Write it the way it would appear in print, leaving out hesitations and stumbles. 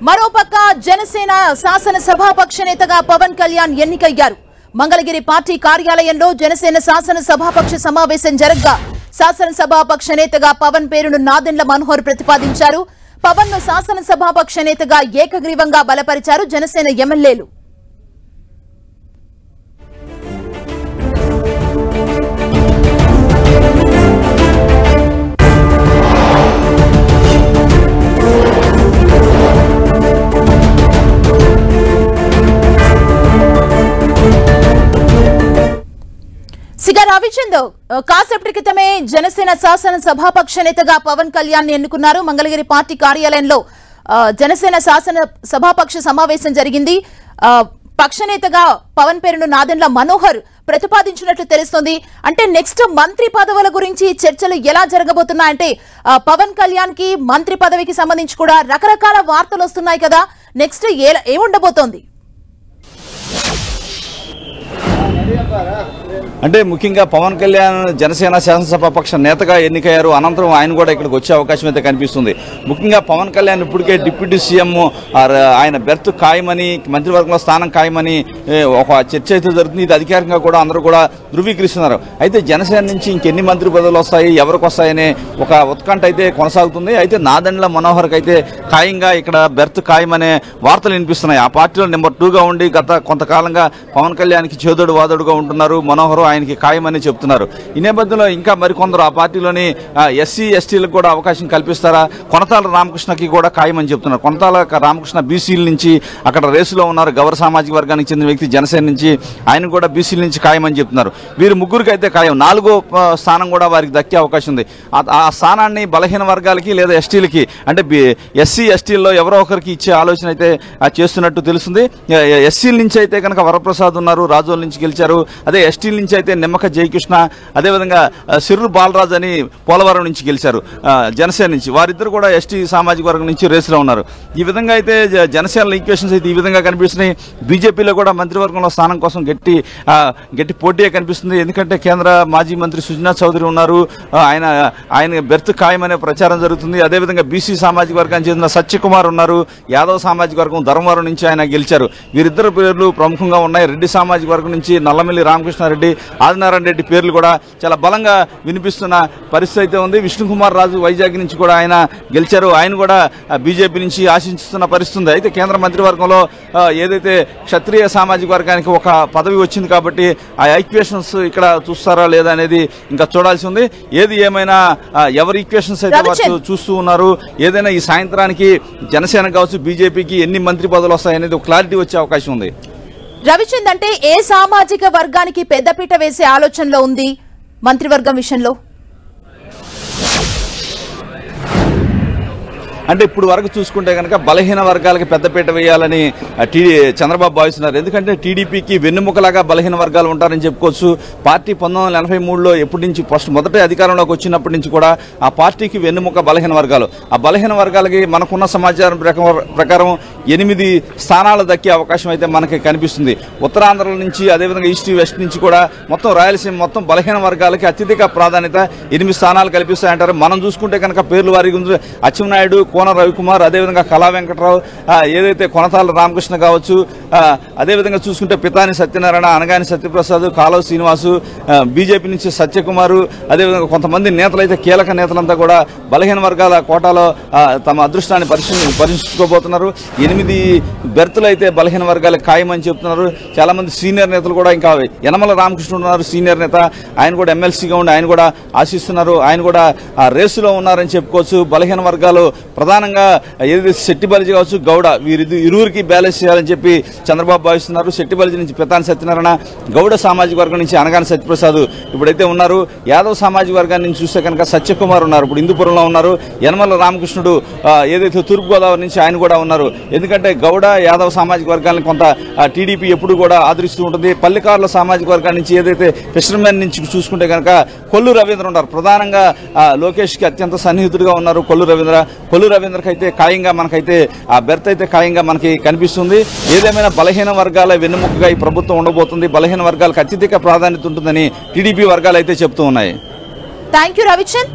మరోపక్క జనసేన శాసనసభాపక్ష నేతగా పవన్ కళ్యాణ్ ఎన్నికయ్యారు. మంగళగిరి పార్టీ కార్యాలయంలో జనసేన శాసనసభాపక్ష సమావేశం జరగ్గా శాసనసభాపక్ష నేతగా పవన్ పేరును నాదెండ్ల మనోహర్ ప్రతిపాదించారు. పవన్ ను శాసనసభాపక్ష నేతగా ఏకగ్రీవంగా బలపరిచారు జనసేన ఎమ్మెల్యేలు. రవిచంద్ర కాసేపటి క్రితమే జనసేన శాసనసభాపక్ష నేతగా పవన్ కళ్యాణ్ ఎన్నుకున్నారు. మంగళగిరి పార్టీ కార్యాలయంలో జనసేన శాసనసభాపక్ష సమావేశం జరిగింది. పక్షనేతగా పవన్ పేరును నాదెండ్ల మనోహర్ ప్రతిపాదించినట్లు తెలుస్తోంది. అంటే నెక్స్ట్ మంత్రి పదవుల గురించి చర్చలు ఎలా జరగబోతున్నాయంటే పవన్ కళ్యాణ్ కి మంత్రి పదవికి సంబంధించి కూడా రకరకాల వార్తలు వస్తున్నాయి కదా. నెక్స్ట్ ఏముండబోతోంది? అంటే ముఖ్యంగా పవన్ కళ్యాణ్ జనసేన శాసనసభాపక్ష నేతగా ఎన్నికయ్యారు. అనంతరం ఆయన కూడా ఇక్కడికి వచ్చే అవకాశం అయితే కనిపిస్తుంది. ముఖ్యంగా పవన్ కళ్యాణ్ ఇప్పటికే డిప్యూటీ సీఎం ఆయన బెర్త్ ఖాయమని, మంత్రివర్గంలో స్థానం ఖాయమని ఒక చర్చ అయితే జరుగుతుంది. ఇది అధికారికంగా కూడా అందరూ కూడా ధృవీకరిస్తున్నారు. అయితే జనసేన నుంచి ఇంకెన్ని మంత్రి పదవులు వస్తాయి, ఎవరికి వస్తాయనే ఒక ఉత్కంఠ అయితే కొనసాగుతుంది. అయితే నాదెండ్ల మనోహర్కి అయితే ఖాయంగా ఇక్కడ బెర్త్ ఖాయమనే వార్తలు వినిపిస్తున్నాయి. ఆ పార్టీలో నెంబర్ 2గా ఉండి గత కొంతకాలంగా పవన్ కళ్యాణ్కి చేదోడు వాదోడుగా ఉంటున్నారు మనోహర్, ఆయనకి ఖాయమని చెప్తున్నారు. ఈ నేపథ్యంలో ఇంకా మరికొందరు ఆ పార్టీలోని ఎస్సీ ఎస్టీలకు కూడా అవకాశం కల్పిస్తారా, కొనతాల రామకృష్ణకి కూడా ఖాయమని చెప్తున్నారు. కొనతాల రామకృష్ణ బీసీల నుంచి అక్కడ రేసులో ఉన్నారు. గౌర సామాజిక వర్గానికి చెందిన వ్యక్తి జనసేన నుంచి, ఆయన కూడా బీసీల నుంచి ఖాయమని చెప్తున్నారు. వీరు ముగ్గురికి అయితే ఖాయం. 4వ స్థానం కూడా వారికి దక్కే అవకాశం ఉంది. ఆ స్థానాన్ని బలహీన వర్గాలకి లేదా ఎస్టీలకి అంటే ఎస్సీ ఎస్టీల్లో ఎవరో ఒకరికి ఇచ్చే ఆలోచన అయితే చేస్తున్నట్టు తెలుస్తుంది. ఎస్సీల నుంచి అయితే కనుక వరప్రసాద్ ఉన్నారు, రాజోల నుంచి గెలిచారు. అదే ఎస్టీల నుంచి అయితే నిమ్మక జయకృష్ణ, అదేవిధంగా సిర్రు బాలరాజు అని పోలవరం నుంచి గెలిచారు జనసేన నుంచి. వారిద్దరు కూడా ఎస్టీ సామాజిక వర్గం నుంచి రేసులో ఉన్నారు. ఈ విధంగా అయితే జనసేన ఈక్వేషన్స్ అయితే ఈ విధంగా కనిపిస్తున్నాయి. బీజేపీలో కూడా మంత్రివర్గంలో స్థానం కోసం గట్టి పోటీయే కనిపిస్తుంది. ఎందుకంటే కేంద్ర మాజీ మంత్రి సుజనా చౌదరి ఉన్నారు, ఆయన బెర్త్ ఖాయమనే ప్రచారం జరుగుతుంది. అదేవిధంగా బీసీ సామాజిక వర్గానికి చెందిన సత్యకుమార్ ఉన్నారు, యాదవ్ సామాజిక వర్గం ధర్మవరం నుంచి ఆయన గెలిచారు. వీరిద్దరు పేర్లు ప్రముఖంగా ఉన్నాయి. రెడ్డి సామాజిక వర్గం నుంచి నల్లమిల్లి రామకృష్ణారెడ్డి, ఆదినారాయణ రెడ్డి పేర్లు కూడా చాలా బలంగా వినిపిస్తున్న పరిస్థితి అయితే ఉంది. విష్ణుకుమార్ రాజు వైజాగ్ నుంచి కూడా ఆయన గెలిచారు. ఆయన కూడా బీజేపీ నుంచి ఆశిస్తున్న పరిస్థితి ఉంది. అయితే కేంద్ర మంత్రివర్గంలో ఏదైతే క్షత్రియ సామాజిక వర్గానికి ఒక పదవి వచ్చింది కాబట్టి ఆ ఈక్వేషన్స్ ఇక్కడ చూస్తారా లేదా అనేది ఇంకా చూడాల్సి ఉంది. ఏది ఏమైనా ఎవరి ఈక్వేషన్స్ అయితే వాళ్ళు చూస్తూ ఉన్నారు. ఏదైనా ఈ సాయంత్రానికి జనసేన కావచ్చు బీజేపీకి ఎన్ని మంత్రి పదవులు వస్తాయనేది ఒక క్లారిటీ వచ్చే అవకాశం ఉంది. రవిచంద్, అంటే ఏ సామాజిక వర్గానికి పెద్దపీట వేసే ఆలోచనలో ఉంది మంత్రివర్గం విషయంలో? అంటే ఇప్పుడు వరకు చూసుకుంటే కనుక బలహీన వర్గాలకి పెద్దపీట వేయాలని చంద్రబాబు భావిస్తున్నారు. ఎందుకంటే టీడీపీకి వెన్నుముకలాగా బలహీన వర్గాలు ఉంటారని చెప్పుకోవచ్చు. పార్టీ 1983లో ఎప్పటి నుంచి మొదటి అధికారంలోకి వచ్చినప్పటి నుంచి కూడా ఆ పార్టీకి వెన్నుముక బలహీన వర్గాలు. ఆ బలహీన వర్గాలకి మనకున్న సమాచారం ప్రకారం 8 స్థానాలు దక్కే అవకాశం అయితే మనకి కనిపిస్తుంది. ఉత్తరాంధ్ర నుంచి, అదేవిధంగా ఈస్ట్ వెస్ట్ నుంచి కూడా మొత్తం రాయలసీమ మొత్తం బలహీన వర్గాలకి అత్యధిక ప్రాధాన్యత 8 స్థానాలు కల్పిస్తాయంటారు. మనం చూసుకుంటే కనుక పేర్లు వారికి అచ్చెన్నాయుడు, కోన రవికుమార్, అదేవిధంగా కళా వెంకట్రావు, ఏదైతే కొనతాల రామకృష్ణ కావచ్చు, అదేవిధంగా చూసుకుంటే పితాని సత్యనారాయణ, అనగాని సత్యప్రసాద్, కాలువ శ్రీనివాసు, బీజేపీ నుంచి సత్యకుమారు, అదేవిధంగా కొంతమంది నేతలైతే కీలక నేతలంతా కూడా బలహీన వర్గాల కోటాలో తమ అదృష్టాన్ని పరీక్షించుకోబోతున్నారు. 8 బెర్తులు అయితే బలహీన వర్గాలకు ఖాయమని చెప్తున్నారు. చాలా మంది సీనియర్ నేతలు కూడా, ఇంకా యనమల రామకృష్ణ ఉన్నారు సీనియర్ నేత, ఆయన కూడా ఎమ్మెల్సీగా ఉండి ఆయన కూడా ఆశిస్తున్నారు. ఆయన కూడా రేసులో ఉన్నారని చెప్పుకోవచ్చు. బలహీన వర్గాలు ప్రధానంగా ఏదైతే శెట్టిబలిజీ కావచ్చు, గౌడ, ఇరువురికి బ్యాలెన్స్ చేయాలని చెప్పి చంద్రబాబు భావిస్తున్నారు. శెట్టిబలిజీ నుంచి పితాని సత్యనారాయణ, గౌడ సామాజిక వర్గం నుంచి అనగాని సత్యప్రసాద్ ఇప్పుడైతే ఉన్నారు. యాదవ్ సామాజిక వర్గాన్ని నుంచి చూస్తే కనుక సత్యకుమార్ ఉన్నారు, ఇప్పుడు హిందూపురంలో ఉన్నారు. యనమల రామకృష్ణుడు ఏదైతే తూర్పుగోదావరి నుంచి ఆయన కూడా ఉన్నారు. ఎందుకంటే గౌడ, యాదవ్ సామాజిక వర్గాన్ని కొంత టీడీపీ ఎప్పుడు కూడా ఆదరిస్తూ ఉంటుంది. పల్లికారుల సామాజిక వర్గాల నుంచి ఏదైతే ఫిషర్మెన్ నుంచి చూసుకుంటే కనుక కొల్లు రవీంద్ర ఉన్నారు. ప్రధానంగా లోకేష్కి అత్యంత సన్నిహితుడిగా ఉన్నారు కొల్లు రవీంద్రకి అయితే ఖాయంగా మనకైతే ఆ బెర్త్ అయితే ఖాయంగా మనకి కనిపిస్తుంది. ఏదేమైనా బలహీన వర్గాల వెన్నుముకగా ఈ ప్రభుత్వం ఉండబోతుంది. బలహీన వర్గాలకు అత్యధిక ప్రాధాన్యత ఉంటుందని టీడీపీ వర్గాలు అయితే చెప్తూ ఉన్నాయి. థాంక్యూ రవిచంద్.